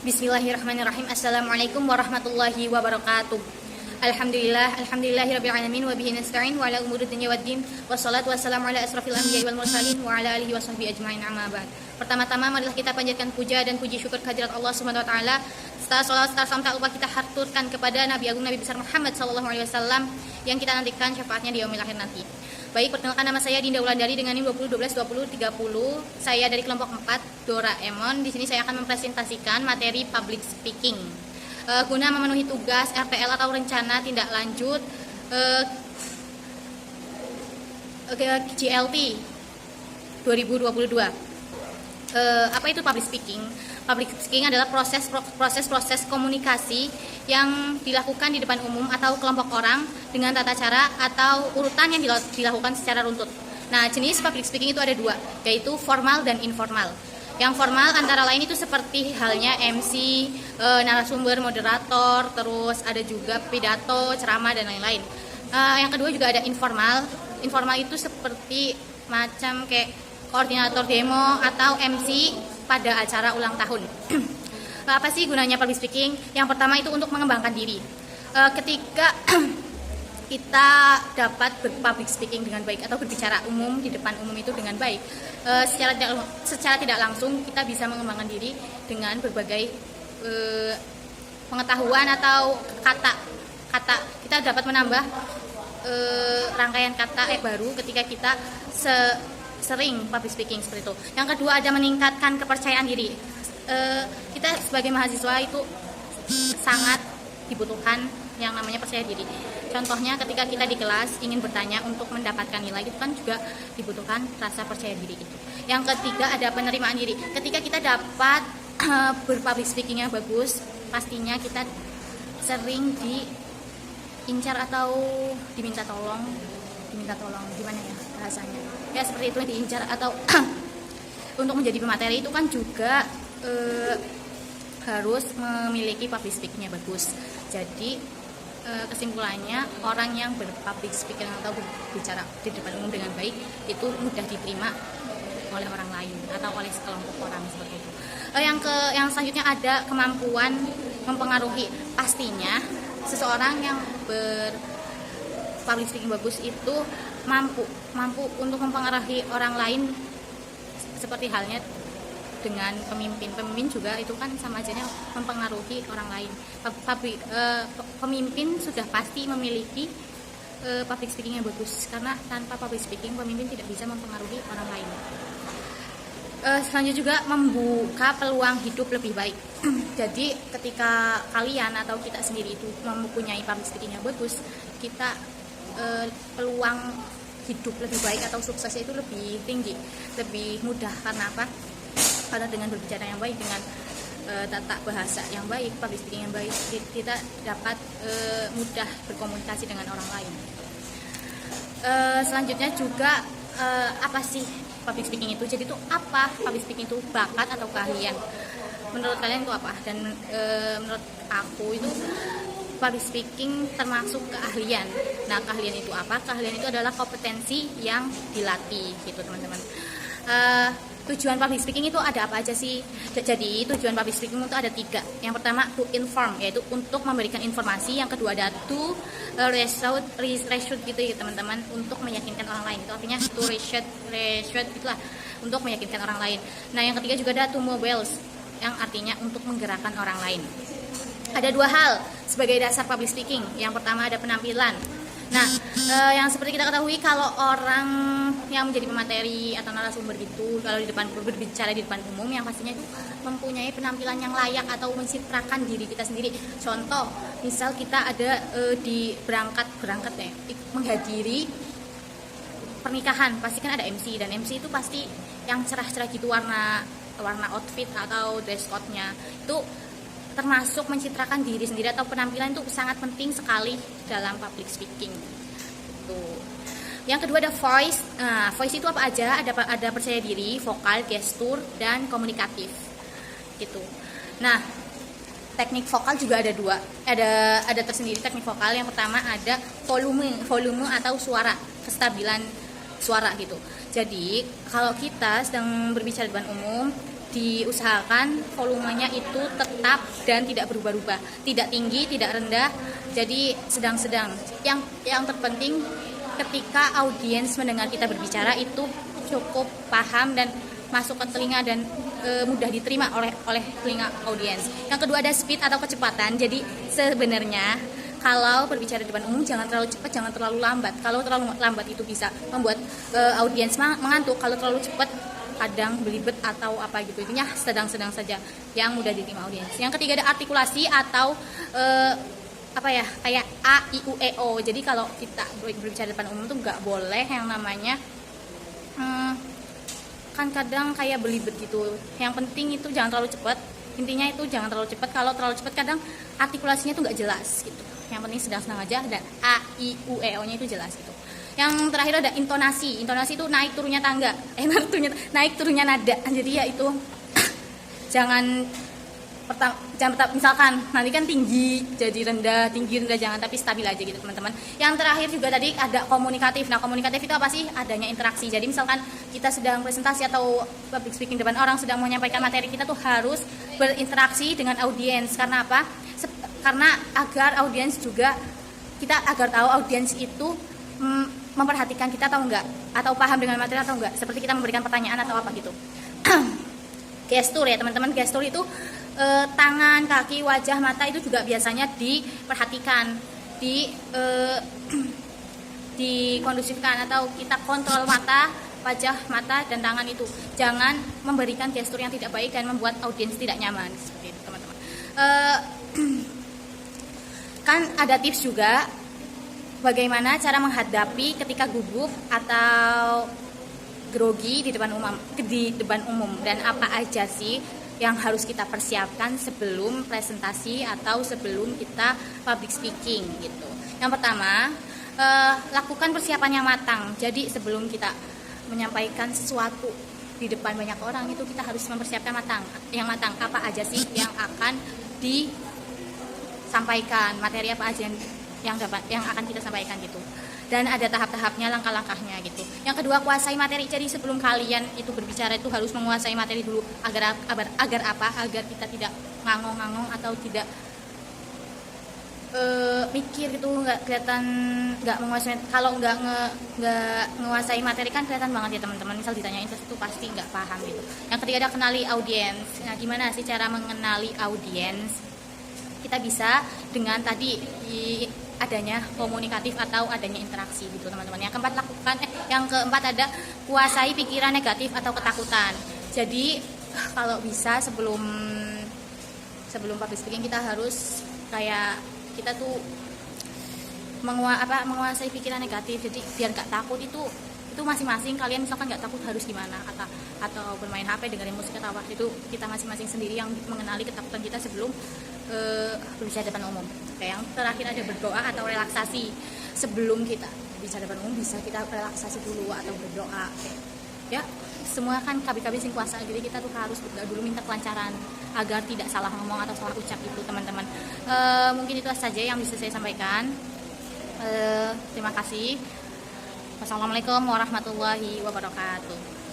Bismillahirrahmanirrahim. Assalamualaikum warahmatullahi wabarakatuh. Alhamdulillahirabbil alamin wa bihi nasta'in wa ala umuri dunya waddin wassalatu wassalamu ala asrofil anbiya'i wal mursalin wa ala alihi washabbihi ajmain, amma ba'd. Pertama-tama marilah kita panjatkan puja dan puji syukur kehadirat Allah Subhanahu wa taala. Setelah salawat serta salam tak lupa kita haturkan kepada Nabi Agung Nabi besar Muhammad sallallahu alaihi wasallam yang kita nantikan syafaatnya di yaumil akhir nanti. Baik, perkenalkan nama saya Dinda Wulandari dengan NIM 20122030. Saya dari kelompok 4 Doraemon. Di sini saya akan mempresentasikan materi public speaking. Guna memenuhi tugas RTL atau rencana tindak lanjut GLT 2022. Apa itu public speaking? Public speaking adalah proses komunikasi yang dilakukan di depan umum atau kelompok orang dengan tata cara atau urutan yang dilakukan secara runtut. Nah, jenis public speaking itu ada dua, yaitu formal dan informal. Yang formal antara lain itu seperti halnya MC, narasumber, moderator, terus ada juga pidato, ceramah, dan lain-lain. Yang kedua juga ada informal. Informal itu seperti macam kayak koordinator demo atau MC pada acara ulang tahun. Apa sih gunanya public speaking? Yang pertama itu untuk mengembangkan diri. Ketika kita dapat public speaking dengan baik atau berbicara umum di depan umum itu dengan baik, secara tidak langsung kita bisa mengembangkan diri dengan berbagai pengetahuan atau kata. Kita dapat menambah rangkaian kata baru ketika kita sering public speaking seperti itu. Yang kedua ada meningkatkan kepercayaan diri. Kita sebagai mahasiswa itu sangat dibutuhkan yang namanya percaya diri. Contohnya ketika kita di kelas ingin bertanya untuk mendapatkan nilai, itu kan juga dibutuhkan rasa percaya diri itu. Yang ketiga ada penerimaan diri. Ketika kita dapat berpublic speakingnya bagus, pastinya kita sering diincar atau diminta tolong gimana ya bahasanya, ya seperti itu, diincar atau untuk menjadi pemateri itu kan juga harus memiliki public speakingnya bagus. Jadi kesimpulannya, orang yang berpublic speaking atau berbicara di depan umum dengan baik itu mudah diterima oleh orang lain atau oleh sekelompok orang seperti itu. Yang selanjutnya ada kemampuan mempengaruhi. Pastinya seseorang yang public speaking bagus itu mampu untuk mempengaruhi orang lain, seperti halnya dengan pemimpin juga itu kan sama aja mempengaruhi orang lain. Pemimpin sudah pasti memiliki public speaking yang bagus, karena tanpa public speaking pemimpin tidak bisa mempengaruhi orang lain. Selanjutnya juga membuka peluang hidup lebih baik. Jadi ketika kalian atau kita sendiri itu mempunyai public speaking yang bagus, kita peluang hidup lebih baik atau suksesnya itu lebih tinggi, lebih mudah. Karena apa? Karena dengan berbicara yang baik, dengan tata bahasa yang baik, public speaking yang baik, kita dapat mudah berkomunikasi dengan orang lain. Selanjutnya juga apa sih public speaking itu? Jadi itu apa public speaking itu? Bakat atau keahlian? Menurut kalian itu apa? Dan menurut aku itu public speaking termasuk keahlian. Nah, keahlian itu apa? Keahlian itu adalah kompetensi yang dilatih gitu, teman-teman. Tujuan public speaking itu ada apa aja sih? Jadi tujuan public speaking itu ada 3. Yang pertama to inform, yaitu untuk memberikan informasi. Yang kedua ada to reassure gitu ya teman-teman, untuk meyakinkan orang lain. Itu artinya to reassure gitulah, untuk meyakinkan orang lain. Nah, yang ketiga juga ada to mobilize, yang artinya untuk menggerakkan orang lain. Ada 2 hal sebagai dasar public speaking. Yang pertama ada penampilan. Nah, yang seperti kita ketahui, kalau orang yang menjadi pemateri atau narasumber itu kalau berbicara di depan umum, yang pastinya itu mempunyai penampilan yang layak atau mencitrakan diri kita sendiri. Contoh, misal kita ada di berangkat ya, menghadiri pernikahan, pasti kan ada MC, dan MC itu pasti yang cerah-cerah gitu, warna outfit atau dress code-nya itu termasuk mencitrakan diri sendiri atau penampilan itu sangat penting sekali dalam public speaking. Tuh. Yang kedua ada voice. Nah, voice itu apa aja? Ada percaya diri, vokal, gestur, dan komunikatif. Gitu. Nah, teknik vokal juga ada 2. Ada tersendiri teknik vokal. Yang pertama ada volume atau suara, kestabilan suara gitu. Jadi, kalau kita sedang berbicara di depan umum, diusahakan volumenya itu tetap dan tidak berubah-ubah, tidak tinggi, tidak rendah, jadi sedang-sedang. Yang terpenting ketika audiens mendengar kita berbicara itu cukup paham dan masuk ke telinga dan mudah diterima oleh telinga audiens. Yang kedua ada speed atau kecepatan. Jadi sebenarnya kalau berbicara di depan umum jangan terlalu cepat, jangan terlalu lambat. Kalau terlalu lambat itu bisa membuat audiens mengantuk. Kalau terlalu cepat kadang belibet atau apa gitu. Intinya sedang-sedang saja yang mudah diterima audiens. Yang ketiga ada artikulasi atau kayak A, I, U, E, O. Jadi kalau kita berbicara di depan umum tuh nggak boleh yang namanya kan kadang kayak belibet gitu. Yang penting itu jangan terlalu cepat. Intinya itu jangan terlalu cepat. Kalau terlalu cepat kadang artikulasinya tuh nggak jelas gitu. Yang penting sedang-sedang aja dan A, I, U, E, O-nya itu jelas gitu. Yang terakhir ada intonasi. Intonasi itu naik turunnya tangga. Naik turunnya nada. Jadi ya itu jangan misalkan nanti kan tinggi jadi rendah, tinggi rendah, jangan, tapi stabil aja gitu teman-teman. Yang terakhir juga tadi ada komunikatif. Nah, komunikatif itu apa sih? Adanya interaksi. Jadi misalkan kita sedang presentasi atau public speaking depan orang, sedang menyampaikan materi, kita tuh harus berinteraksi dengan audiens. Karena apa? Karena agar audiens juga agar tahu audiens itu memperhatikan kita atau enggak, atau paham dengan materi atau enggak, seperti kita memberikan pertanyaan atau apa gitu. Gestur ya teman-teman, gestur itu tangan, kaki, wajah, mata itu juga biasanya diperhatikan, dikondusifkan atau kita kontrol mata, wajah, mata, dan tangan itu. Jangan memberikan gestur yang tidak baik dan membuat audiens tidak nyaman, seperti itu teman-teman. Kan ada tips juga bagaimana cara menghadapi ketika gugup atau grogi di depan umum dan apa aja sih yang harus kita persiapkan sebelum presentasi atau sebelum kita public speaking gitu. Yang pertama, lakukan persiapan yang matang. Jadi sebelum kita menyampaikan sesuatu di depan banyak orang itu kita harus mempersiapkan yang matang. Apa aja sih yang akan disampaikan, materi apa aja yang akan kita sampaikan gitu. Dan ada tahap-tahapnya, langkah-langkahnya gitu. Yang kedua, kuasai materi. Jadi sebelum kalian itu berbicara itu harus menguasai materi dulu agar apa? Agar kita tidak ngangong-ngangong atau tidak mikir gitu, nggak menguasai. Kalau nggak menguasai materi kan kelihatan banget ya teman-teman. Misal ditanyain sesuatu pasti nggak paham gitu. Yang ketiga ada kenali audiens. Nah, gimana sih cara mengenali audiens? Kita bisa dengan tadi adanya komunikatif atau adanya interaksi gitu teman-teman. Yang keempat ada kuasai pikiran negatif atau ketakutan. Jadi kalau bisa sebelum public speaking kita harus kayak kita tuh menguasai pikiran negatif. Jadi biar nggak takut itu masing-masing kalian misalkan nggak takut harus gimana atau bermain HP, dengerin musik atau apa, itu kita masing-masing sendiri yang mengenali ketakutan kita sebelum berbicara depan umum. Kayak yang terakhir ada berdoa atau relaksasi. Sebelum kita bicara depan umum bisa kita relaksasi dulu atau berdoa. Ya, semua kan kabi-kabi sing kuasa, jadi kita tuh harus berdoa dulu, minta kelancaran agar tidak salah ngomong atau salah ucap itu teman-teman. Mungkin itu saja yang bisa saya sampaikan. Terima kasih. Wassalamualaikum warahmatullahi wabarakatuh.